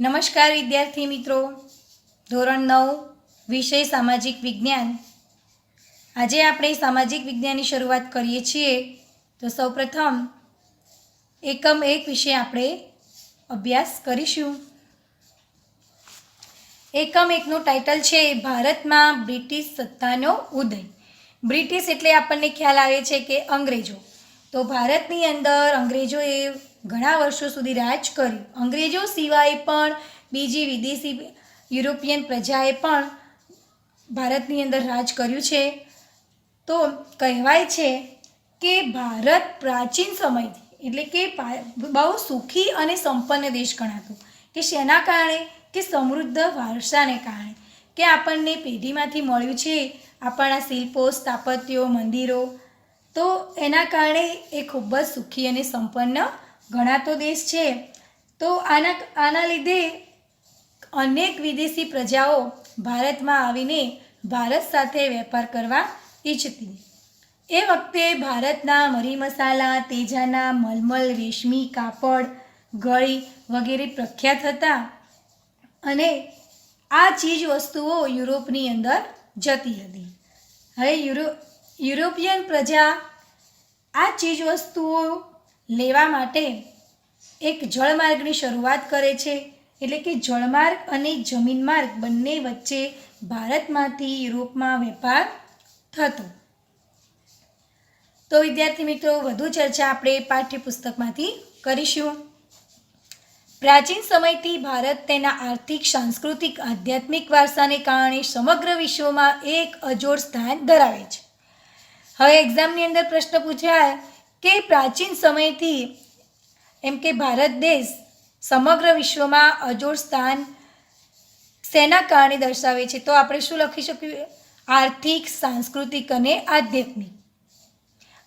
નમસ્કાર વિદ્યાર્થી મિત્રો, ધોરણ 9 વિષય સામાજિક વિજ્ઞાન. આજે આપણે સામાજિક વિજ્ઞાનની શરૂઆત કરીએ છીએ. તો સૌપ્રથમ એકમ 1 વિશે આપણે અભ્યાસ કરીશું. એકમ 1 નું ટાઇટલ છે ભારતમાં બ્રિટિશ સત્તાનો ઉદય. બ્રિટિશ એટલે આપણને ખ્યાલ આવે છે કે અંગ્રેજો. તો ભારતની અંદર અંગ્રેજોએ ઘણા વર્ષો સુધી રાજ કર્યું. અંગ્રેજો સિવાય પણ બીજી વિદેશી યુરોપિયન પ્રજાએ પણ ભારતની અંદર રાજ કર્યું છે. તો કહેવાય છે કે ભારત પ્રાચીન સમયથી એટલે કે બહુ સુખી અને સંપન્ન દેશ ગણાતો. કે શેના કારણે? કે સમૃદ્ધ વારસાને કારણે, કે આપણને પેઢીમાંથી મળ્યું છે આપણા શિલ્પો, સ્થાપત્યો, મંદિરો. તો એના કારણે એ ખૂબ જ સુખી અને સંપન્ન ગણાતો દેશ છે. તો આના લીધે અનેક વિદેશી પ્રજાઓ ભારતમાં આવીને ભારત સાથે વેપાર કરવા ઈચ્છતી. એ વખતે ભારતના મરી મસાલા, તેજાના મલમલ, રેશમી, કાપડ, ગળી વગેરે પ્રખ્યાત હતા. અને આ ચીજ વસ્તુઓ યુરોપની અંદર જતી હતી. હવે યુરોપિયન પ્રજા આ ચીજ વસ્તુઓ લેવા માટે એક જળમાર્ગની શરૂઆત કરે છે. એટલે કે જળમાર્ગ અને જમીન માર્ગ બંને વચ્ચે ભારતમાંથી યુરોપમાં વેપાર થતો. તો વિદ્યાર્થી મિત્રો, વધુ ચર્ચા આપણે પાઠ્યપુસ્તકમાંથી કરીશું. પ્રાચીન સમયથી ભારત તેના આર્થિક, સાંસ્કૃતિક, આધ્યાત્મિક વારસાને કારણે સમગ્ર વિશ્વમાં એક અજોડ સ્થાન ધરાવે છે. હવે એક્ઝામની અંદર પ્રશ્ન પૂછાય કે પ્રાચીન સમયથી એમ કે ભારત દેશ સમગ્ર વિશ્વમાં અજોડ સ્થાન શેના કારણે દર્શાવે છે? તો આપણે શું લખી શકીએ? આર્થિક, સાંસ્કૃતિક અને આધ્યાત્મિક.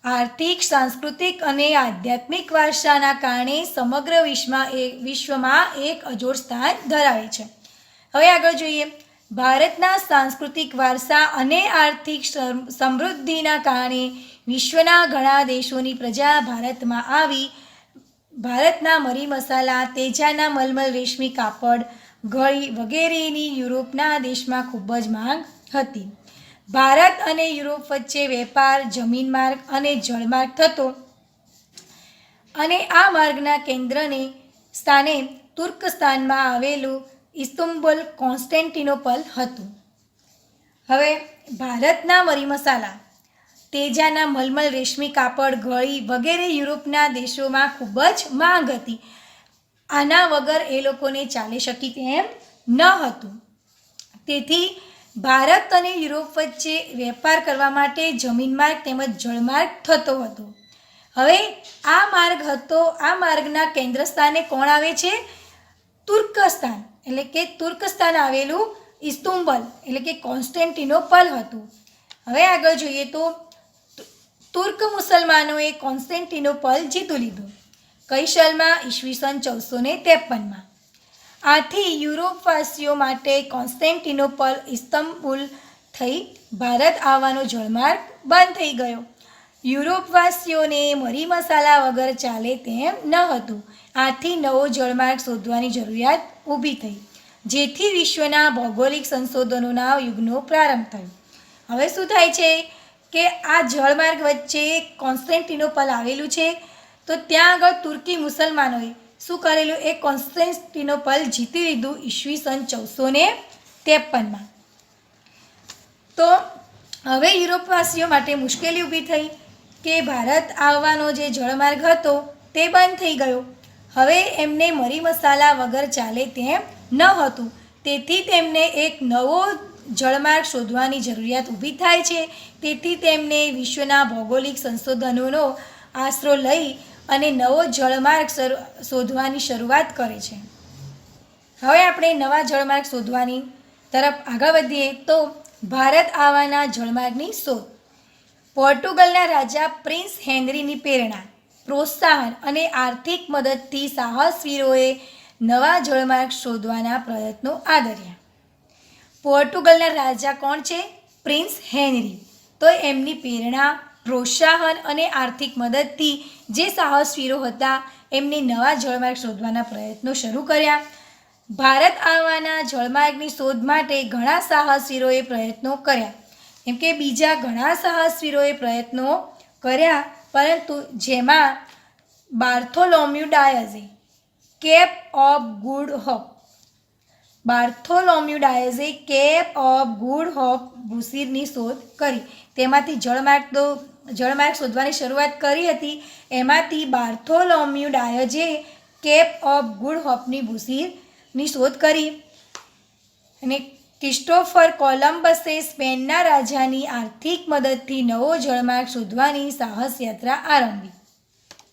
આર્થિક, સાંસ્કૃતિક અને આધ્યાત્મિક વારસાના કારણે સમગ્ર વિશ્વમાં એક અજોડ સ્થાન ધરાવે છે. હવે આગળ જોઈએ. ભારતના સાંસ્કૃતિક વારસા અને આર્થિક સમૃદ્ધિના કારણે વિશ્વના ઘણા દેશોની પ્રજા ભારતમાં આવી ભારતના મરી મસાલા, તેજાના મલમલ, રેશમી, કાપડ, ગળી વગેરેની યુરોપના દેશમાં ખૂબ જ માંગ હતી. ભારત અને યુરોપ વચ્ચે વેપાર જમીન માર્ગ અને જળમાર્ગ થતો. અને આ માર્ગના કેન્દ્રને સ્થાને તુર્કસ્તાનમાં આવેલું ઇસ્તંબુલ, કોન્સ્ટેન્ટિનોપલ હતું. હવે ભારતના મરી મસાલા, તેજાના મલમલ, રેશમી, કાપડ, ગળી વગેરે યુરોપના દેશોમાં ખૂબ જ માંગ હતી. આના વગર એ લોકોને ચાલી શકી તેમ ન હતું. તેથી ભારત અને યુરોપ વચ્ચે વેપાર કરવા માટે જમીન માર્ગ તેમજ જળમાર્ગ થતો હતો. હવે આ માર્ગના કેન્દ્ર સ્થાને કોણ આવે છે? તુર્કસ્તાન. એટલે કે તુર્કસ્તાન આવેલું ઇસ્તંબુલ એટલે કે કોન્સ્ટેન્ટિનોપલ હતું. હવે આગળ જોઈએ તો તુર્ક મુસલમાનોએ કોન્સ્ટેન્ટિનોપલ જીતી લીધું. કઈ સાલમાં? ઈસવીસન 1453માં. આથી યુરોપવાસીઓ માટે કોન્સ્ટેન્ટિનોપલ, ઇસ્તંબુલ થઈ ભારત આવવાનો જળમાર્ગ બંધ થઈ ગયો. યુરોપવાસીઓને મરી મસાલા વગર ચાલે તેમ ન હતું. આથી નવો જળમાર્ગ શોધવાની જરૂરિયાત ઊભી થઈ, જેથી વિશ્વના ભૌગોલિક સંશોધનોના યુગનો પ્રારંભ થયો. હવે શું થાય છે કે આ જળમાર્ગ વચ્ચે કોન્સ્ટેન્ટિનોપલ આવેલું છે. તો ત્યાં આગળ તુર્કી મુસલમાનોએ શું કરેલું? એ કોન્સ્ટેન્ટિનોપલ જીતી લીધું ઈસવીસન 1453માં. તો હવે યુરોપવાસીઓ માટે મુશ્કેલી ઊભી થઈ કે ભારત આવવાનો જે જળમાર્ગ હતો તે બંધ થઈ ગયો. હવે એમને મરી મસાલા વગર ચાલે તેમ ન હતું. તેથી તેમને એક નવો જળમાર્ગ શોધવાની જરૂરિયાત ઊભી થાય છે. તેથી તેમને વિશ્વના ભૌગોલિક સંશોધનોનો આશરો લઈ અને નવો જળમાર્ગ શોધવાની શરૂઆત કરે છે. હવે આપણે નવા જળમાર્ગ શોધવાની તરફ આગળ વધીએ તો ભારત આવવાના જળમાર્ગની શોધ. પોર્ટુગલના રાજા પ્રિન્સ હેનરીની પ્રેરણા, પ્રોત્સાહન અને આર્થિક મદદથી સાહસવીરોએ નવા જળમાર્ગ શોધવાના પ્રયત્નો આદર્યા. પોર્ટુગલના રાજા કોણ છે? Prince henry. તો એમની પ્રેરણા, પ્રોત્સાહન અને આર્થિક મદદથી જે સાહસવીરો હતા એમને નવા જળમાર્ગ શોધવાના પ્રયત્નો શરૂ કર્યા. ભારત આવવાના જળમાર્ગની શોધ માટે ઘણા સાહસવીરોએ પ્રયત્નો કર્યા. કેમ કે બીજા ઘણા સાહસવીરોએ પ્રયત્નો કર્યા, પરંતુ જેમાં બાર્થોલોમ્યુ ડાયઝે cape of good hope cape of good hope ભૂસીરની શોધ કરી. તેમાંથી જળમાર્ગ શોધવાની શરૂઆત કરી હતી. એમાંથી બાર્થોલોમ્યુ ડાયઝે કેપ ઓફ ગુડ હોપની ભૂસીરની શોધ કરી. અને ક્રિસ્ટોફર કોલમ્બસે સ્પેનના રાજાની આર્થિક મદદથી નવો જળમાર્ગ શોધવાની સાહસ યાત્રા આરંભી.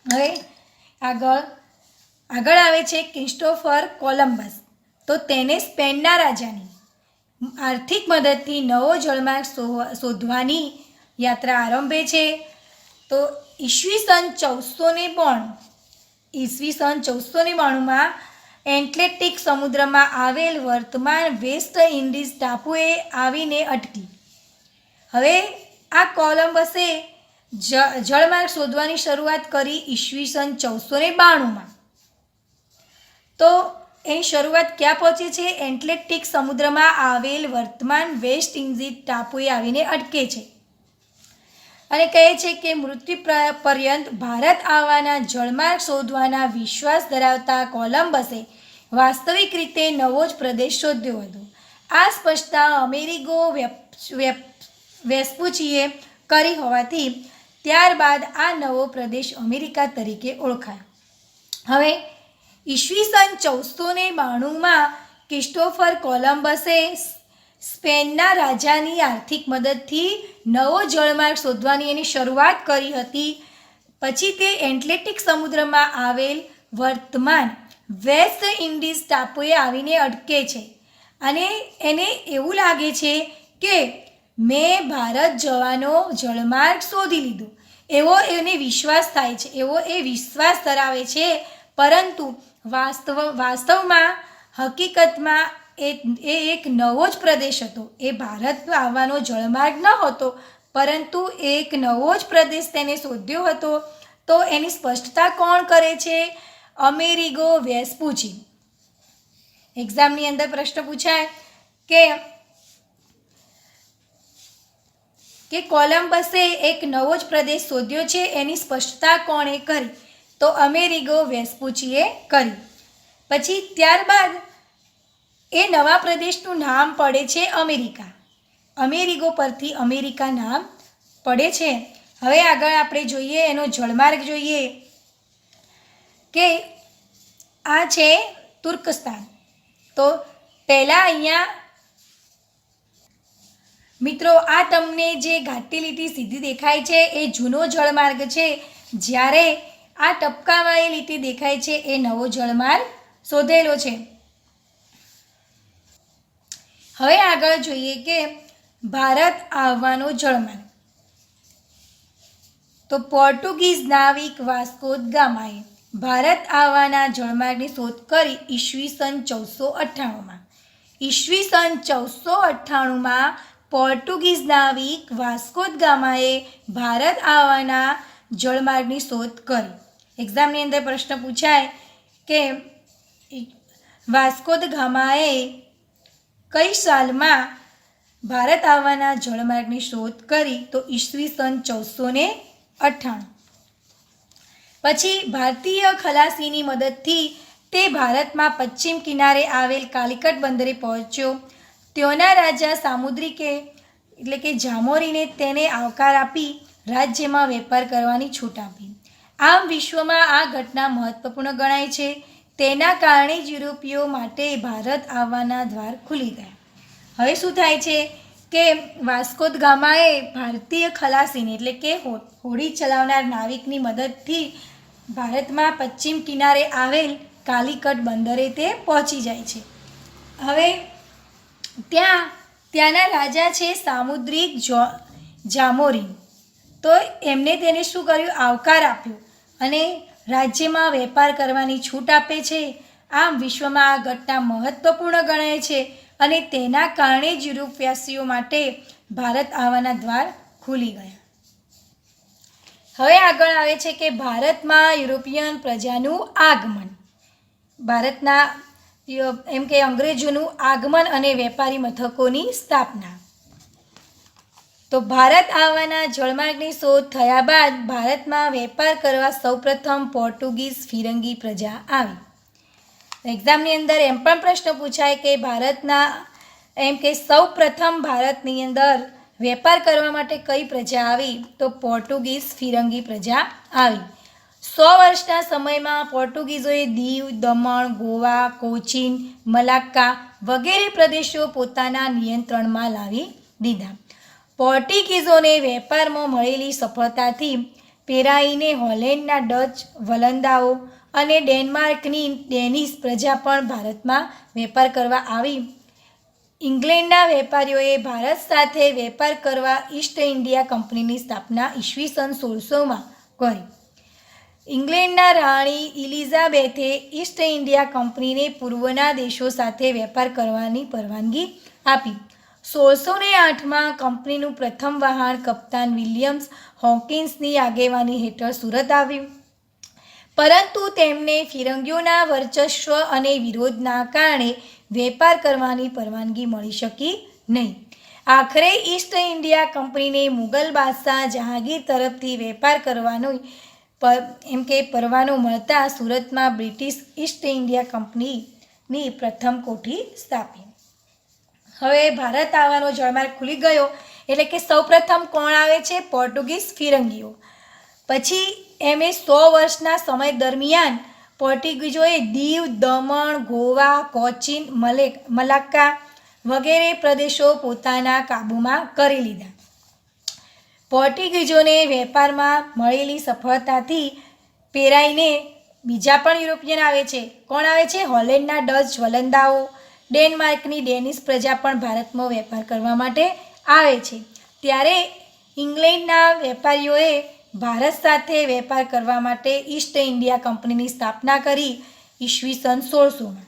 હવે આગળ આવે છે ક્રિસ્ટોફર કોલમ્બસ. તો તેને સ્પેનના રાજાની આર્થિક મદદથી નવો જળમાર્ગ શોધવાની યાત્રા આરંભે છે. તો ઈસવીસન 1492માં એટલાન્ટિક સમુદ્રમાં આવેલ વર્તમાન વેસ્ટ ઇન્ડિઝ ટાપુએ આવીને અટકી. હવે આ કોલમ્બસે જળમાર્ગ શોધવાની શરૂઆત કરી ઈસવીસન 1492માં. તો એની શરૂઆત ક્યાં પહોંચે છે? એટલાન્ટિક સમુદ્રમાં આવેલ વર્તમાન વેસ્ટ ઇન્ડિઝ ટાપુએ આવીને અટકે છે અને કહે છે કે મૃત્યુ પર્યંત ભારત આવવાના જળમાર્ગ શોધવાના વિશ્વાસ ધરાવતા કોલમ્બસે વાસ્તવિક રીતે નવો જ પ્રદેશ શોધ્યો હતો. આ સ્પષ્ટતા અમેરિગો વેસ્પુચીએ કરી હોવાથી ત્યારબાદ આ નવો પ્રદેશ અમેરિકા તરીકે ઓળખાયો. હવે ઈસવીસન 1492માં ક્રિસ્ટોફર કોલમ્બસે સ્પેનના રાજાની આર્થિક મદદથી નવો જળમાર્ગ શોધવાની એની શરૂઆત કરી હતી. પછી તે એટલાન્ટિક સમુદ્રમાં આવેલ વર્તમાન વેસ્ટ ઇન્ડિઝ ટાપુએ આવીને અટકે છે અને એને એવું લાગે છે કે મેં ભારત જવાનો જળમાર્ગ શોધી લીધો એવો એને વિશ્વાસ થાય છે, એવો એ વિશ્વાસ ધરાવે છે. પરંતુ વાસ્તવમાં હકીકતમાં એ એક નવો જ પ્રદેશ હતો. એ ભારત આવવાનો જળમાર્ગ ન હતો, પરંતુ એક નવો જ પ્રદેશ તેને શોધ્યો હતો. તો એની સ્પષ્ટતા કોણ કરે છે? અમેરિગો વેસ્પુચી. એક્ઝામની અંદર પ્રશ્ન પૂછાય કે કોલમ્બસે એક નવો જ પ્રદેશ શોધ્યો છે, એની સ્પષ્ટતા કોણે કરી? તો અમેરિગો વેસ્પુચીએ કરી. પછી ત્યારબાદ એ નવા પ્રદેશનું નામ પડે છે અમેરિકા. અમેરિગો પરથી અમેરિકા નામ પડે છે. હવે આગળ આપણે જોઈએ એનો જળમાર્ગ જોઈએ કે આ છે તુર્કસ્તાન. તો પહેલાં અહીંયા મિત્રો આ તમને જે ઘાટી લીટી સીધી દેખાય છે એ જૂનો જળમાર્ગ છે, જ્યારે આ ટપકામાં એ લીટી દેખાય છે એ નવો જળમાર્ગ શોધેલો છે. હવે આગળ જોઈએ કે ભારત આવવાનો જળમાર્ગ. તો પોર્ટુગીઝ નાવિક વાસ્કો દ ગામાએ ભારત આવવાના જળમાર્ગની શોધ કરી ઈસવીસન 1498માં. ઈસવીસન 1498માં પોર્ટુગીઝ નાવિક વાસ્કો દ ગામાએ ભારત આવવાના જળમાર્ગની શોધ કરી. એક્ઝામની અંદર પ્રશ્ન પૂછાય કે વાસ્કો દ ગામાએ કઈ સાલમાં ભારત આવવાના જળમાર્ગની શોધ કરી? તો ઈસવીસન 1498. પછી ભારતીય ખલાસીની મદદથી તે ભારતમાં પશ્ચિમ કિનારે આવેલ કાલિકટ બંદરે પહોંચ્યો. ત્યાંના રાજા સામુદ્રિકે એટલે કે જામોરીને તેને આવકાર આપી રાજ્યમાં વેપાર કરવાની છૂટ આપી. આમ વિશ્વમાં આ ઘટના મહત્વપૂર્ણ ગણાય છે. તેના કારણે જ યુરોપીયો માટે ભારત આવવાના દ્વાર ખુલી ગયા. હવે શું થાય છે કે વાસ્કો દ ગામાએ ભારતીય ખલાસીને એટલે કે હોડી ચલાવનાર નાવિકની મદદથી ભારતમાં પશ્ચિમ કિનારે આવેલ કાલિકટ બંદરે તે પહોંચી જાય છે. હવે ત્યાંના રાજા છે સામુદ્રિક જામોરીન. તો એમને તેને શું કર્યું? આવકાર આપ્યો અને રાજ્યમાં વેપાર કરવાની છૂટ આપે છે. આમ વિશ્વમાં આ ઘટના મહત્વપૂર્ણ ગણાય છે અને તેના કારણે જ યુરોપવાસીઓ માટે ભારત આવવાના દ્વાર ખુલી ગયા. હવે આગળ આવે છે કે ભારતમાં યુરોપિયન પ્રજાનું આગમન. ભારતના એમ કે અંગ્રેજોનું આગમન અને વેપારી મથકોની સ્થાપના. તો ભારત આવવાના જળમાર્ગની શોધ થયા બાદ ભારતમાં વેપાર કરવા સૌપ્રથમ પોર્ટુગીઝ ફિરંગી પ્રજા આવી. એક્ઝામની અંદર એમ પણ પ્રશ્ન પૂછાય કે ભારતના એમ કે સૌપ્રથમ ભારતની અંદર વેપાર કરવા માટે કઈ પ્રજા આવી? તો પોર્ટુગીઝ ફિરંગી પ્રજા આવી. 100 વર્ષના સમયમાં પોર્ટુગીઝોએ દીવ, દમણ, ગોવા, કોચીન, મલાક્કા વગેરે પ્રદેશો પોતાના નિયંત્રણમાં લાવી દીધા. પોર્ટુગીઝોને વેપારમાં મળેલી સફળતાથી પેરાઈને હોલેન્ડના ડચ વલંદાઓ અને ડેનમાર્કની ડેનિશ પ્રજા પણ ભારતમાં વેપાર કરવા આવી. ઇંગ્લેન્ડના વેપારીઓએ ભારત સાથે વેપાર કરવા ઈસ્ટ ઇન્ડિયા કંપનીની સ્થાપના ઈસવીસન 1600માં કરી. ઇંગ્લેન્ડના રાણી ઇલિઝાબેથે ઈસ્ટ ઇન્ડિયા કંપનીને પૂર્વના દેશો સાથે વેપાર કરવાની પરવાનગી આપી. 1608માં કંપનીનું પ્રથમ વહાણ કપ્તાન વિલિયમ્સ હોકિન્સની આગેવાની હેઠળ સુરત આવ્યું, પરંતુ તેમને ફિરંગીઓના વર્ચસ્વ અને વિરોધના કારણે વેપાર કરવાની પરવાનગી મળી શકી નહીં. આખરે ઈસ્ટ ઇન્ડિયા કંપનીને મુગલ બાદશાહ જહાંગીર તરફથી વેપાર કરવાનો એમ કે પરવાનો મળતા સુરતમાં બ્રિટિશ ઈસ્ટ ઇન્ડિયા કંપનીની પ્રથમ કોઠી સ્થાપી. હવે ભારત આવવાનો જળમાર્ગ ખુલી ગયો એટલે કે સૌપ્રથમ કોણ આવે છે? પોર્ટુગીઝ ફિરંગીઓ. પછી એમે 100 વર્ષના સમય દરમિયાન પોર્ટુગીઝોએ દીવ, દમણ, ગોવા, કોચીન, મલાક્કા વગેરે પ્રદેશો પોતાના કાબૂમાં કરી લીધા. પોર્ટુગીઝોને વેપારમાં મળેલી સફળતાથી પેરાઈને બીજા પણ યુરોપિયન આવે છે. કોણ આવે છે? હોલેન્ડના ડચ વલંદાઓ, ડેનમાર્કની ડેનિશ પ્રજા પણ ભારતમાં વેપાર કરવા માટે આવે છે. ત્યારે ઇંગ્લેન્ડના વેપારીઓએ ભારત સાથે વેપાર કરવા માટે ઈસ્ટ ઇન્ડિયા કંપનીની સ્થાપના કરી ઈસવીસન 1600માં.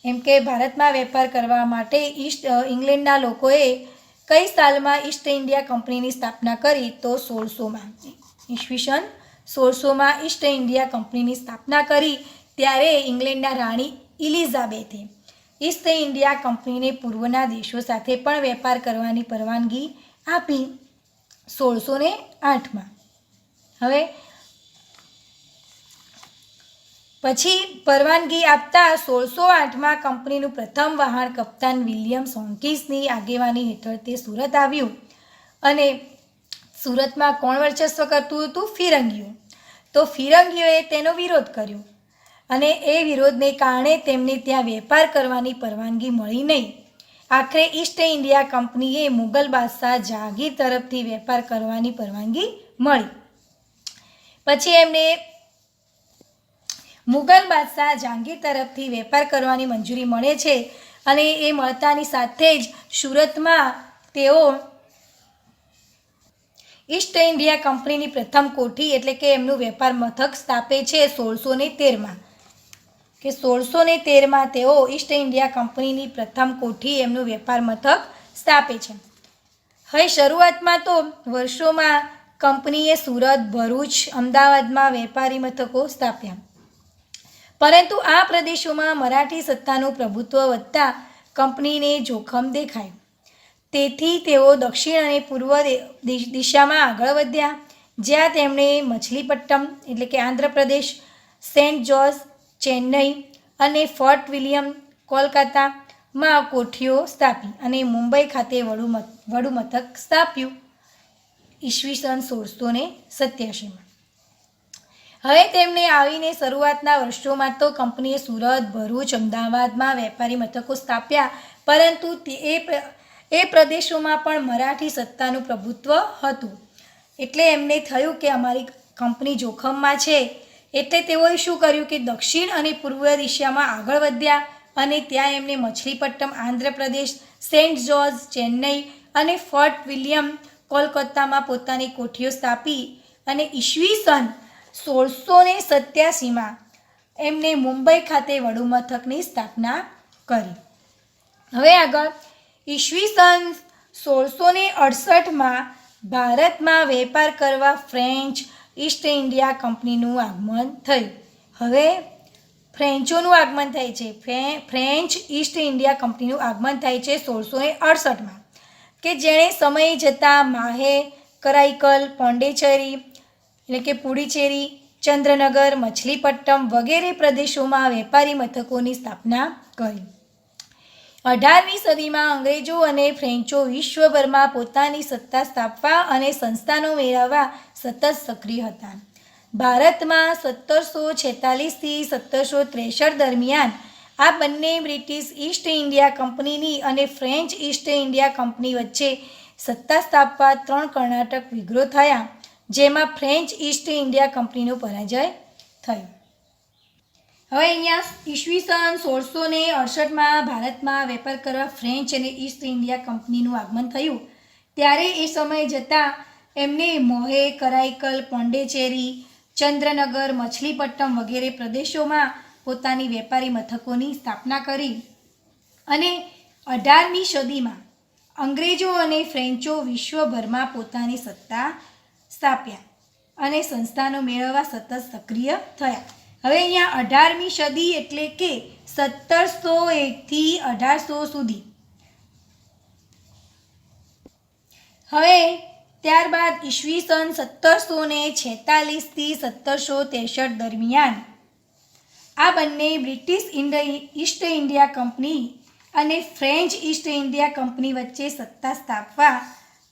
એમ કે ભારતમાં વેપાર કરવા માટે ઇંગ્લેન્ડના લોકોએ કઈ સાલમાં ઈસ્ટ ઇન્ડિયા કંપનીની સ્થાપના કરી? તો 1600માં. ઈસવીસન 1600માં ઈસ્ટ ઇન્ડિયા કંપનીની સ્થાપના કરી. ત્યારે ઇંગ્લેન્ડના રાણી ઇલિઝાબેથે ઈસ્ટ ઇન્ડિયા કંપનીને પૂર્વના દેશો સાથે પણ વેપાર કરવાની પરવાનગી આપી 1608માં. હવે પછી પરવાનગી આપતા 1608માં કંપનીનું પ્રથમ વહાણ કપ્તાન વિલિયમ્સ હોકિન્સની આગેવાની હેઠળ તે સુરત આવ્યું અને સુરતમાં કોણ વર્ચસ્વ કરતું હતું? ફિરંગીઓ. તો ફિરંગીઓએ તેનો વિરોધ કર્યો અને એ વિરોધને કારણે તેમને ત્યાં વેપાર કરવાની પરવાનગી મળી નહીં. આખરે ઈસ્ટ ઇન્ડિયા કંપનીએ મુગલ બાદશાહ જહાંગીર તરફથી વેપાર કરવાની પરવાનગી મળી. પછી એમને મુગલ બાદશાહ જહાંગીર તરફથી વેપાર કરવાની મંજૂરી મળે છે અને એ મળતાની સાથે જ સુરતમાં તેઓ ઈસ્ટ ઇન્ડિયા કંપનીની પ્રથમ કોઠી એટલે કે એમનું વેપાર મથક સ્થાપે છે 1613માં. કે 1613માં તેઓ ઈસ્ટ ઇન્ડિયા કંપનીની પ્રથમ કોઠી એમનું વેપાર મથક સ્થાપે છે. હવે શરૂઆતમાં તો વર્ષોમાં કંપનીએ સુરત, ભરૂચ, અમદાવાદમાં વેપારી મથકો સ્થાપ્યા, પરંતુ આ પ્રદેશોમાં મરાઠી સત્તાનું પ્રભુત્વ વધતા કંપનીને જોખમ દેખાયું. તેથી તેઓ દક્ષિણ અને પૂર્વ દિશામાં આગળ વધ્યા, જ્યાં તેમણે મછલીપટ્ટમ એટલે કે આંધ્રપ્રદેશ, સેન્ટ જોર્જ, ચેન્નઈ અને ફોર્ટ વિલિયમ કોલકાતામાં કોઠીઓ સ્થાપી અને મુંબઈ ખાતે વડુ મથક સ્થાપ્યું ઈસવીસન 1687માં. હવે તેમને આવીને શરૂઆતના વર્ષોમાં તો કંપનીએ સુરત, ભરૂચ, અમદાવાદમાં વેપારી મથકો સ્થાપ્યા, પરંતુ એ પ્રદેશોમાં પણ મરાઠી સત્તાનું પ્રભુત્વ હતું. એટલે એમને થયું કે અમારી કંપની જોખમમાં છે. એટલે તેઓએ શું કર્યું કે દક્ષિણ અને પૂર્વ દિશામાં આગળ વધ્યા અને ત્યાં એમને મછલીપટ્ટમ આંધ્રપ્રદેશ, સેન્ટ જોર્જ, ચેન્નઈ અને ફોર્ટ વિલિયમ કોલકાતામાં પોતાની કોઠીઓ સ્થાપી અને ઈસવીસન 1687માં એમને મુંબઈ ખાતે વડુ મથકની સ્થાપના કરી. હવે આગળ ઈસવીસન 1668માં ભારતમાં વેપાર કરવા ફ્રેન્ચ ઈસ્ટ ઇન્ડિયા કંપનીનું આગમન થયું. હવે ફ્રેન્ચોનું આગમન થાય છે. ફ્રેન્ચ ઈસ્ટ ઇન્ડિયા કંપનીનું આગમન થાય છે 1668માં, કે જેણે સમય જતાં માહે, કરાઈકલ, પોંડિચેરી એટલે કે પુડુચેરી, ચંદ્રનગર, મછલીપટ્ટમ વગેરે પ્રદેશોમાં વેપારી મથકોની સ્થાપના કરી. 18મી સદીમાં અંગ્રેજો અને ફ્રેન્ચો વિશ્વભરમાં પોતાની સત્તા સ્થાપવા અને સંસ્થાનો મેળવવા સતત સક્રિય હતા. ભારતમાં 1746થી 1763 દરમિયાન આ બંને બ્રિટિશ ઈસ્ટ ઇન્ડિયા કંપનીની અને ફ્રેન્ચ ઈસ્ટ ઇન્ડિયા કંપની વચ્ચે સત્તા સ્થાપવા 3 કર્ણાટક વિગ્રહ થયા, જેમાં ફ્રેન્ચ ઈસ્ટ ઇન્ડિયા કંપનીનો પરાજય થયો. હવે અહીંયા ઈસવીસન 1668માં ભારતમાં વેપાર કરવા ફ્રેન્ચ અને ઈસ્ટ ઇન્ડિયા કંપનીનું આગમન થયું. ત્યારે એ સમય જતાં એમને મોહે, કરાઈકલ, પોંડિચેરી, ચંદ્રનગર, મછલીપટ્ટમ વગેરે પ્રદેશોમાં પોતાની વેપારી મથકોની સ્થાપના કરી અને 18મી સદીમાં અંગ્રેજો અને ફ્રેન્ચો વિશ્વભરમાં પોતાની સત્તા સ્થાપ્યા અને સંસ્થાનો મેળવવા સતત સક્રિય થયા. હવે અહીંયા 18મી સદી એટલે કે 1701થી 1800 સુધી. હવે ત્યારબાદ ઈસવીસન 1746થી 1763 દરમિયાન આ બંને બ્રિટિશ ઈસ્ટ ઇન્ડિયા કંપની અને ફ્રેન્ચ ઈસ્ટ ઇન્ડિયા કંપની વચ્ચે સત્તા સ્થાપવા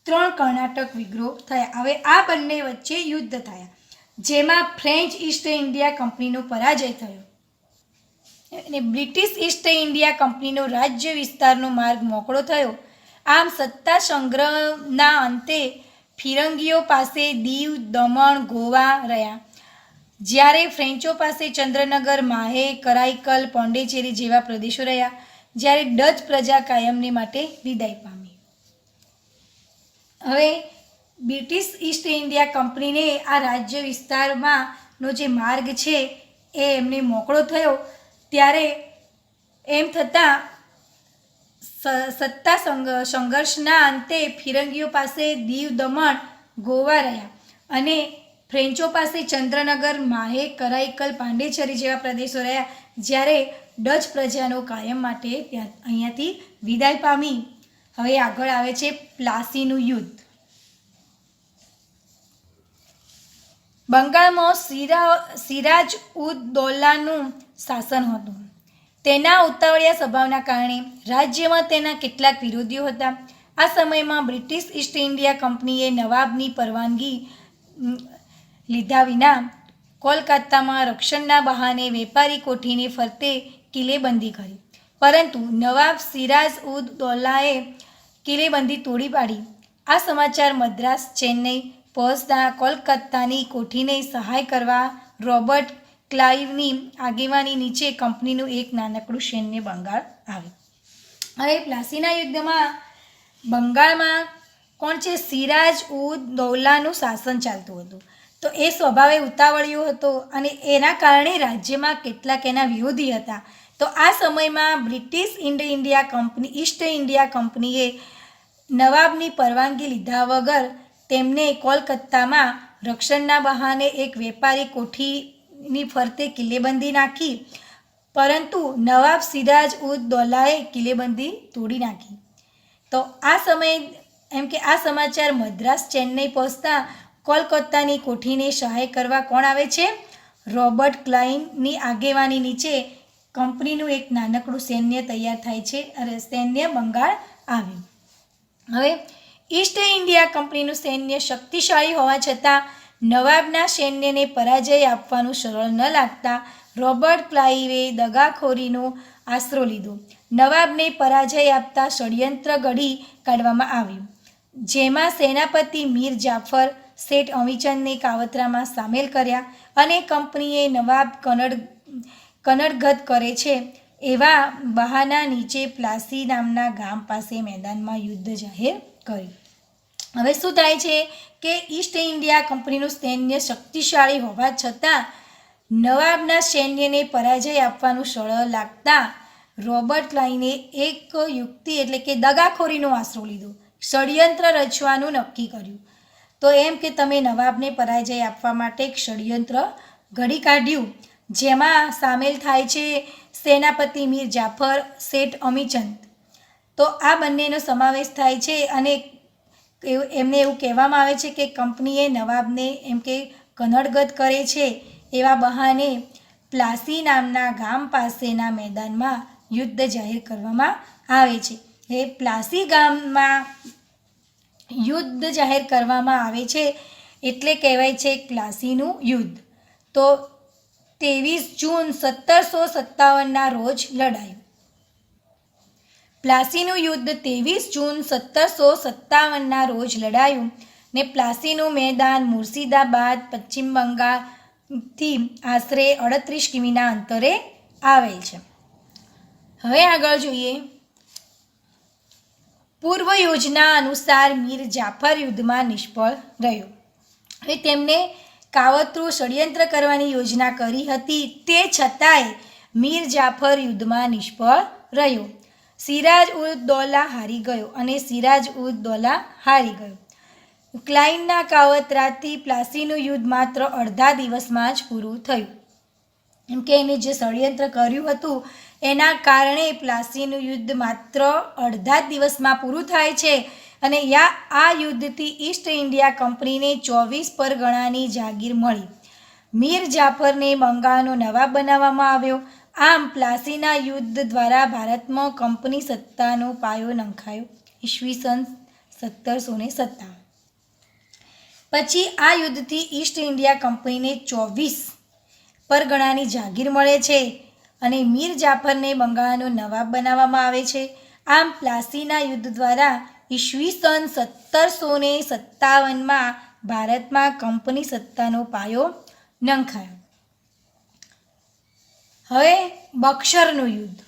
3 કર્ણાટક વિગ્રહ થયા. હવે આ બંને વચ્ચે યુદ્ધ થયા, જેમાં ફ્રેન્ચ ઈસ્ટ ઇન્ડિયા કંપનીનો પરાજય થયો અને બ્રિટિશ ઈસ્ટ ઇન્ડિયા કંપનીનો રાજ્ય વિસ્તારનો માર્ગ મોકળો થયો. આમ સત્તા સંગ્રહના અંતે ફિરંગીઓ પાસે દીવ, દમણ, ગોવા રહ્યા, જ્યારે ફ્રેન્ચો પાસે ચંદ્રનગર, માહે, કરાઈકલ, પોંડિચેરી જેવા પ્રદેશો રહ્યા, જ્યારે ડચ પ્રજા કાયમને માટે વિદાય પામી. હવે બ્રિટિશ ઈસ્ટ ઇન્ડિયા કંપનીને આ રાજ્ય વિસ્તારમાંનો જે માર્ગ છે એ એમને મોકળો થયો, ત્યારે એમ થતાં સત્તા સંઘર્ષના અંતે ફિરંગીઓ પાસે દીવ, દમણ, ગોવા રહ્યા અને ફ્રેન્ચો પાસે ચંદ્રનગર, માહે, કરાઈકલ, પોંડિચેરી જેવા પ્રદેશો રહ્યા, જ્યારે ડચ પ્રજાનો કાયમ માટે અહીંયાથી વિદાય પામી. હવે આગળ આવે છે પ્લાસીનું યુદ્ધ. બંગાળમાં સિરાજ ઉદ દૌલાનું શાસન હતું. તેના ઉતાવળિયા સ્વભાવના કારણે રાજ્યમાં તેના કેટલાક વિરોધીઓ હતા. આ સમયમાં બ્રિટિશ ઈસ્ટ ઇન્ડિયા કંપનીએ નવાબની પરવાનગી લીધા વિના કોલકાતામાં રક્ષણના બહાને વેપારી કોઠીને ફરતે કિલ્લેબંધી કરી, પરંતુ નવાબ સિરાજ ઉદ દૌલાએ કિલ્લેબંધી તોડી પાડી. આ સમાચાર મદ્રાસ, ચેન્નઈ પહોંચતા કોલકાતાની કોઠીને સહાય કરવા રોબર્ટ ક્લાઇવની આગેવાની નીચે કંપનીનું એક નાનકડું સૈન્ય બંગાળ આવ્યું. હવે પ્લાસીના યુદ્ધમાં બંગાળમાં કોણ છે? સિરાજ ઉદ દૌલાનું શાસન ચાલતું હતું. તો એ સ્વભાવે ઉતાવળિયો હતો અને એના કારણે રાજ્યમાં કેટલાક એના વિરોધી હતા. તો આ સમયમાં બ્રિટિશ ઈસ્ટ ઇન્ડિયા કંપનીએ નવાબની પરવાનગી લીધા વગર તેમને કોલકાતામાં રક્ષણના બહાને એક વેપારી કોઠીની ફરતે કિલ્લેબંધી નાખી, પરંતુ નવાબ સિરાજ ઉદ દૌલાએ કિલ્લેબંધી તોડી નાખી. તો આ સમયે એમ કે આ સમાચાર મદ્રાસ, ચેન્નઈ પહોંચતા કોલકાતાની કોઠીને સહાય કરવા કોણ આવે છે? રોબર્ટ ક્લાઇવની આગેવાની નીચે કંપનીનું એક નાનકડું સૈન્ય તૈયાર થાય છે અને સૈન્ય બંગાળ આવ્યું. હવે ઈસ્ટ ઇન્ડિયા કંપનીનું સૈન્ય શક્તિશાળી હોવા છતાં નવાબના સૈન્યને પરાજય આપવાનું સરળ ન લાગતા રોબર્ટ ક્લાઇવે દગાખોરીનો આશરો લીધો. નવાબને પરાજય આપતા ષડયંત્ર ઘડી કાઢવામાં આવ્યું, જેમાં સેનાપતિ મીર જાફર શેઠ અમીચંદને કાવતરામાં સામેલ કર્યા અને કંપનીએ નવાબ કનડગત કરે છે એવા બહાના નીચે પ્લાસી નામના ગામ પાસે મેદાનમાં યુદ્ધ જાહેર કર્યું. હવે શું થાય છે કે ઈસ્ટ ઇન્ડિયા કંપનીનું સૈન્ય શક્તિશાળી હોવા છતાં નવાબના સૈન્યને પરાજય આપવાનું સરળ લાગતા રોબર્ટ ક્લાઇવે એક યુક્તિ એટલે કે દગાખોરીનો આશરો લીધો, ષડયંત્ર રચવાનું નક્કી કર્યું. તો એમ કે તમે નવાબને પરાજય આપવા માટે એક ષડયંત્ર ઘડી કાઢ્યું જેમાં સામેલ થાય છે સેનાપતિ મીર જાફર શેઠ અમીચંદ. તો આ બંનેનો સમાવેશ થાય છે અને એમને એવું કહેવામાં આવે છે કે કંપનીએ નવાબને એમ કે કનડગત કરે છે એવા બહાને પ્લાસી નામના ગામ પાસેના મેદાનમાં યુદ્ધ જાહેર કરવામાં આવે છે. એ પ્લાસી ગામમાં યુદ્ધ જાહેર કરવામાં આવે છે એટલે કહેવાય છે પ્લાસીનું યુદ્ધ. તો 23 જૂન 1757ના રોજ લડાયું. પ્લાસીનું યુદ્ધ 23 જૂન 1757ના રોજ લડાયું ને પ્લાસીનું મેદાન મુર્શિદાબાદ પશ્ચિમ બંગાળથી આશરે 38 કિમીના અંતરે આવેલ છે. હવે આગળ જોઈએ. પૂર્વ યોજના અનુસાર મીર જાફર યુદ્ધમાં નિષ્ફળ રહ્યો. હવે તેમને કાવતરું ષડયંત્ર કરવાની યોજના કરી હતી, તે છતાંય મીર જાફર યુદ્ધમાં નિષ્ફળ રહ્યો. સિરાજ ઉદ દૌલા હારી ગયો અને સિરાજ ઉદ દૌલા હારી ગયો. ક્લાઇનના કાવતરાથી પ્લાસીનું યુદ્ધ માત્ર અડધા દિવસમાં જ પૂરું થયું. એમ કે એને જે ષડયંત્ર કર્યું હતું એના કારણે પ્લાસીનું યુદ્ધ માત્ર અડધા જ દિવસમાં પૂરું થાય છે અને આ યુદ્ધથી ઈસ્ટ ઇન્ડિયા કંપનીને 24 પરગણાની જાગીર મળી. મીર જાફરને બંગાળનો નવાબ બનાવવામાં આવ્યો. આમ પ્લાસીના યુદ્ધ દ્વારા ભારતમાં કંપની સત્તાનો પાયો નંખાયો. ઈસવીસન 1757. પછી આ યુદ્ધથી ઈસ્ટ ઇન્ડિયા કંપનીને 24 પરગણાની જાગીર મળે છે અને મીર જાફરને બંગાળનો નવાબ બનાવવામાં આવે છે. આમ પ્લાસીના યુદ્ધ દ્વારા ઈસવીસન 1757માં ભારતમાં કંપની સત્તાનો પાયો નંખાયો. હવે બક્સરનું યુદ્ધ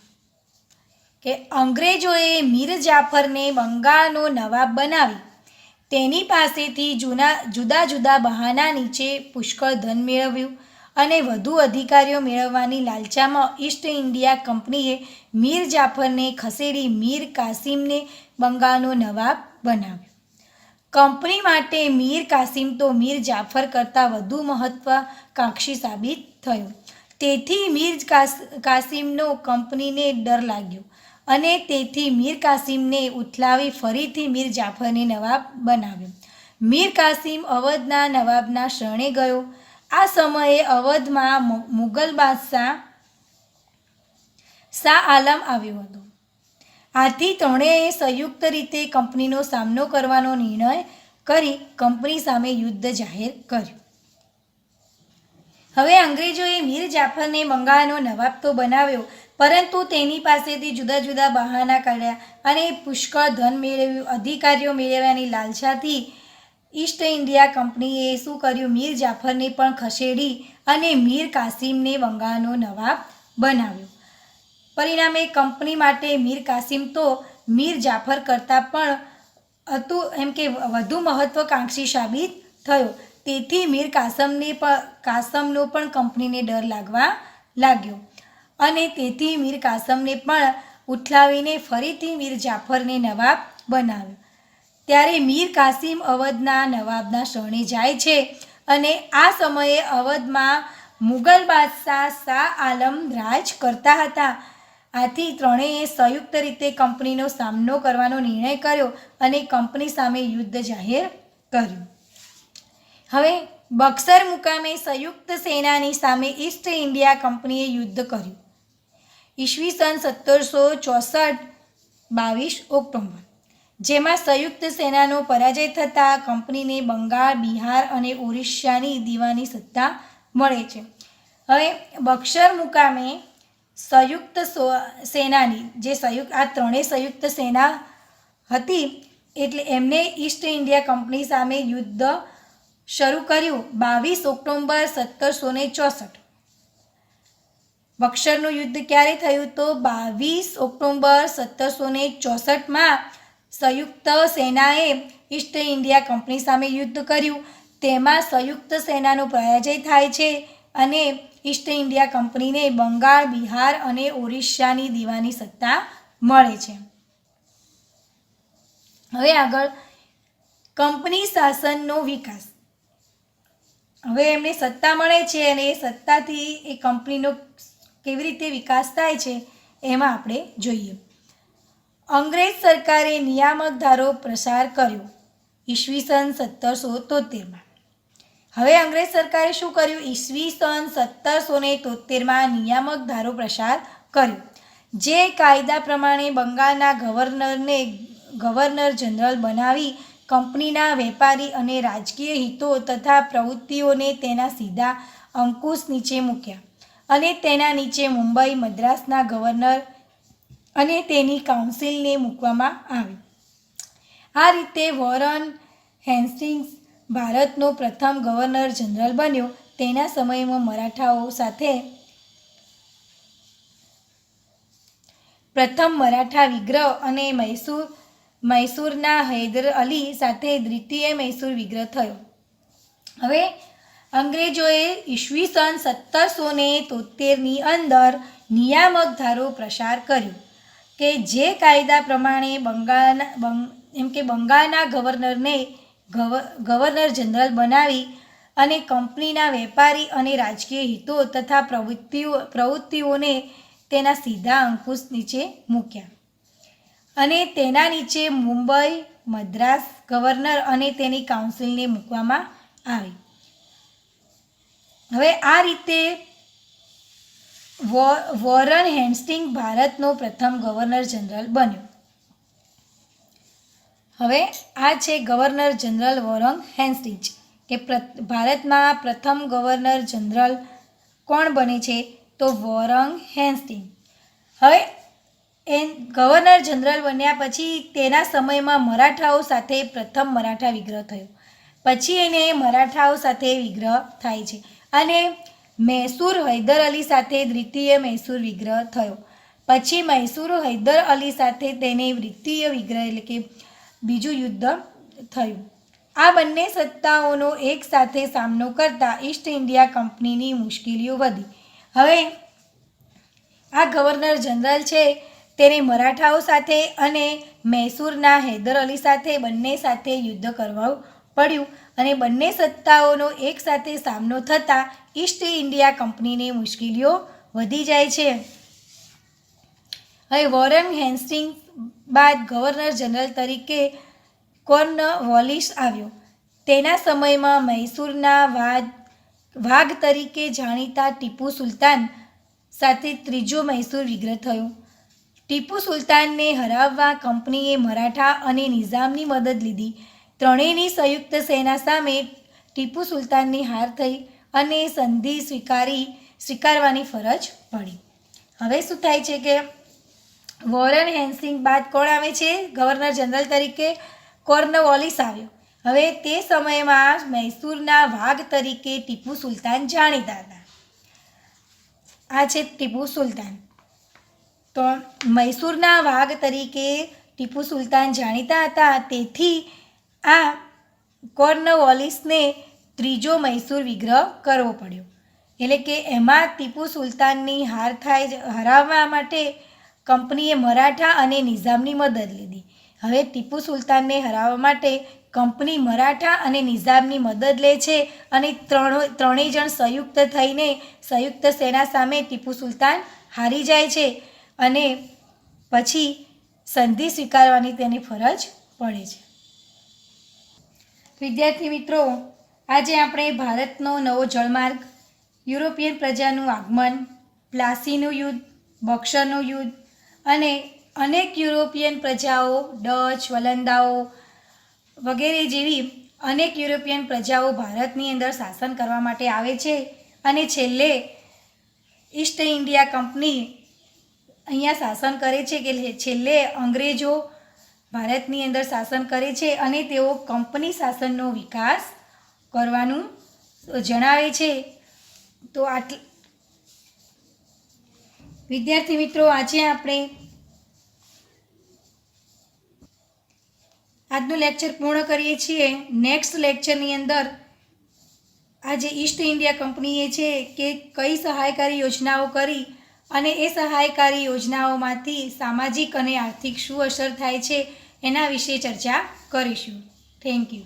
કે અંગ્રેજોએ મીર જાફરને બંગાળનો નવાબ બનાવી તેની પાસેથી જુદા જુદા બહાના નીચે પુષ્કળ ધન મેળવ્યું અને વધુ અધિકારીઓ મેળવવાની લાલચામાં ઈસ્ટ ઇન્ડિયા કંપનીએ મીર જાફરને ખસેડી મીર કાસિમને બંગાળનો નવાબ બનાવ્યો. કંપની માટે મીર કાસિમ તો મીર જાફર કરતાં વધુ મહત્વાકાંક્ષી સાબિત થયો. તેથી મીર કાસિમનો કંપનીને ડર લાગ્યો અને તેથી મીર કાસિમને ઉથલાવી ફરીથી મીર જાફરને નવાબ બનાવ્યો. મીર કાસિમ અવધના નવાબના શરણે ગયો. આ સમયે અવધમાં મુગલ બાદશાહ શાહ આલમ આવ્યો હતો. આથી ત્રણેય સંયુક્ત રીતે કંપનીનો સામનો કરવાનો નિર્ણય કરી કંપની સામે યુદ્ધ જાહેર કર્યું. હવે અંગ્રેજોએ મીર જાફરને બંગાળનો નવાબ તો બનાવ્યો, પરંતુ તેની પાસેથી જુદા જુદા બહાના કાઢ્યા અને પુષ્કળ ધન મેળવ્યું. અધિકારીઓ મેળવવાની લાલસાથી ઈસ્ટ ઇન્ડિયા કંપનીએ શું કર્યું? મીર જાફરને પણ ખસેડી અને મીર કાસિમને બંગાળનો નવાબ બનાવ્યો. પરિણામે કંપની માટે મીર કાસિમ તો મીર જાફર કરતાં પણ હતું એમ કે વધુ મહત્વાકાંક્ષી સાબિત થયો. તેથી મીર કાસમનો પણ કંપનીને ડર લાગવા લાગ્યો અને તેથી મીર કાસમને પણ ઉથલાવીને ફરીથી મીર જાફરને નવાબ બનાવ્યો. ત્યારે મીર કાસિમ અવધના નવાબના શરણે જાય છે અને આ સમયે અવધમાં મુગલ બાદશાહ શાહ આલમ રાજ કરતા હતા. આથી ત્રણેય સંયુક્ત રીતે કંપનીનો સામનો કરવાનો નિર્ણય કર્યો અને કંપની સામે યુદ્ધ જાહેર કર્યું. હવે બક્સર મુકામે સંયુક્ત સેનાની સામે ઈસ્ટ ઇન્ડિયા કંપનીએ યુદ્ધ કર્યું. ઈસવીસન 1764 22 ઓક્ટોબર, જેમાં સંયુક્ત સેનાનો પરાજય થતાં કંપનીને બંગાળ, બિહાર અને ઓરિસ્સાની દીવાની સત્તા મળે છે. હવે બક્સર મુકામે સંયુક્ત સેનાની આ ત્રણેય સંયુક્ત સેના હતી એટલે એમને ઈસ્ટ ઇન્ડિયા કંપની સામે યુદ્ધ શરૂ કર્યું 22 ઓક્ટોબર 1764. બક્સરનું યુદ્ધ ક્યારે થયું? તો 22 ઓક્ટોબર 1764માં સંયુક્ત સેનાએ ઈસ્ટ ઇન્ડિયા કંપની સામે યુદ્ધ કર્યું. તેમાં સંયુક્ત સેનાનો પરાજય થાય છે અને ઈસ્ટ ઇન્ડિયા કંપનીને બંગાળ, બિહાર અને ઓરિસ્સાની દીવાની સત્તા મળે છે. હવે આગળ કંપની શાસનનો વિકાસ. હવે એમને સત્તા મળે છે અને એ સત્તાથી એ કંપનીનો કેવી રીતે વિકાસ થાય છે એમાં આપણે જોઈએ. અંગ્રેજ સરકારે નિયામક ધારો પ્રસાર કર્યો ઈસવીસન 1773. હવે અંગ્રેજ સરકારે શું કર્યું? ઈસવીસન 1773 નિયામક ધારો પ્રસાર કર્યો, જે કાયદા પ્રમાણે બંગાળના ગવર્નર જનરલ બનાવી કંપનીના વેપારી અને રાજકીય હિતો તથા પ્રવૃત્તિઓને તેના સીધા અંકુશ નીચે મૂક્યા અને તેના નીચે મુંબઈ, મદ્રાસના ગવર્નર અને તેની કાઉન્સિલને મૂકવામાં આવી. આ રીતે વોરન હેસ્ટિંગ્સ ભારતનો પ્રથમ ગવર્નર જનરલ બન્યો. તેના સમયમાં મરાઠાઓ સાથે પ્રથમ મરાઠા વિગ્રહ અને મૈસૂરના હૈદર અલી સાથે દ્વિતીય મૈસૂર વિગ્રહ થયો. હવે અંગ્રેજોએ ઈસવીસન 1773ની અંદર નિયામક ધારો પ્રસાર કર્યો કે જે કાયદા પ્રમાણે બંગાળના ગવર્નર જનરલ બનાવી અને કંપનીના વેપારી અને રાજકીય હિતો તથા પ્રવૃત્તિઓને તેના સીધા અંકુશ નીચે મૂક્યા અને તેના નીચે મુંબઈ, મદ્રાસ ગવર્નર અને તેની કાઉન્સિલને મૂકવામાં આવી. હવે આ રીતે વોરન હેસ્ટિંગ ભારતનો પ્રથમ ગવર્નર જનરલ બન્યો. હવે આ છે ગવર્નર જનરલ વોરન હેસ્ટિંગ કે ભારતમાં પ્રથમ ગવર્નર જનરલ કોણ બને છે? તો વોરન હેસ્ટિંગ. હવે ગવર્નર જનરલ બન્યા પછી તેના સમયમાં મરાઠાઓ સાથે પ્રથમ મરાઠા વિગ્રહ થયો. પછી એને મરાઠાઓ સાથે વિગ્રહ થાય છે અને મૈસૂર હૈદર અલી સાથે દ્વિતીય મૈસૂર વિગ્રહ થયો. પછી મૈસૂર હૈદર અલી સાથે તેને દ્વિતીય વિગ્રહ એટલે કે બીજું યુદ્ધ થયું. આ બંને સત્તાઓનો એક સાથે સામનો કરતા ઈસ્ટ ઇન્ડિયા કંપનીની મુશ્કેલીઓ વધી. હવે આ ગવર્નર જનરલ છે તેને મરાઠાઓ સાથે અને મૈસૂરના હૈદર અલી સાથે બંને સાથે યુદ્ધ કરવું પડ્યું અને બંને સત્તાઓનો એક સાથે સામનો થતાં ઈસ્ટ ઇન્ડિયા કંપનીની મુશ્કેલીઓ વધી જાય છે. હવે વોરન હેસ્ટિંગ્સ બાદ ગવર્નર જનરલ તરીકે કોર્નવોલિસ આવ્યો. તેના સમયમાં મૈસૂરના વાઘ તરીકે જાણીતા ટીપુ સુલતાન સાથે ત્રીજો મૈસૂર વિગ્રહ થયો. ટીપુ સુલતાનને હરાવવા કંપનીએ મરાઠા અને નિઝામની મદદ લીધી. ત્રણેયની સંયુક્ત સેના સામે ટીપુ સુલતાનની હાર થઈ અને સંધિ સ્વીકારવાની ફરજ પડી. હવે શું થાય છે કે વોરન હેસ્ટિંગ બાદ કોણ આવે છે? ગવર્નર જનરલ તરીકે કોર્નવોલિસ આવ્યો. હવે તે સમયમાં મૈસૂરના વાઘ તરીકે ટીપુ સુલતાન જાણીતા હતા. આ છે ટીપુ સુલતાન. તો મૈસૂરના વાઘ તરીકે ટીપુ સુલતાન જાણીતા હતા. તેથી આ કોર્નવોલિસને ત્રીજો મૈસૂર વિગ્રહ કરવો પડ્યો. એટલે કે એમાં ટીપુ સુલતાનની હરાવવા માટે કંપનીએ મરાઠા અને નિઝામની મદદ લીધી. હવે ટીપુ સુલતાનને હરાવવા માટે કંપની મરાઠા અને નિઝામની મદદ લે છે અને ત્રણેય જણ સંયુક્ત થઈને સંયુક્ત સેના સામે ટીપુ સુલતાન હારી જાય છે અને પછી સંધિ સ્વીકારવાની તેની ફરજ પડે છે. વિદ્યાર્થી મિત્રો, આજે આપણે ભારતનો નવો જળમાર્ગ, યુરોપિયન પ્રજાનું આગમન, પ્લાસીનું યુદ્ધ, બક્સરનું યુદ્ધ અને અનેક યુરોપિયન પ્રજાઓ, ડચ, વલંદાઓ વગેરે જેવી અનેક યુરોપિયન પ્રજાઓ ભારતની અંદર શાસન કરવા માટે આવે છે અને છેલ્લે ઈસ્ટ ઇન્ડિયા કંપની અહીંયા શાસન કરે છે કે છેલ્લે અંગ્રેજો ભારતની અંદર શાસન કરે છે અને તેઓ કંપની શાસનનો વિકાસ કરવાનું જણાવે છે. તો વિદ્યાર્થી મિત્રો, આજે આપણે આજનું લેક્ચર પૂર્ણ કરીએ છીએ. નેક્સ્ટ લેક્ચરની અંદર આજે ઈસ્ટ ઇન્ડિયા કંપનીએ છે કે કઈ સહાયકારી યોજનાઓ કરી અને એ સહાયકારી યોજનાઓમાંથી સામાજિક અને આર્થિક શું અસર થાય છે એના વિશે ચર્ચા કરીશું. Thank you.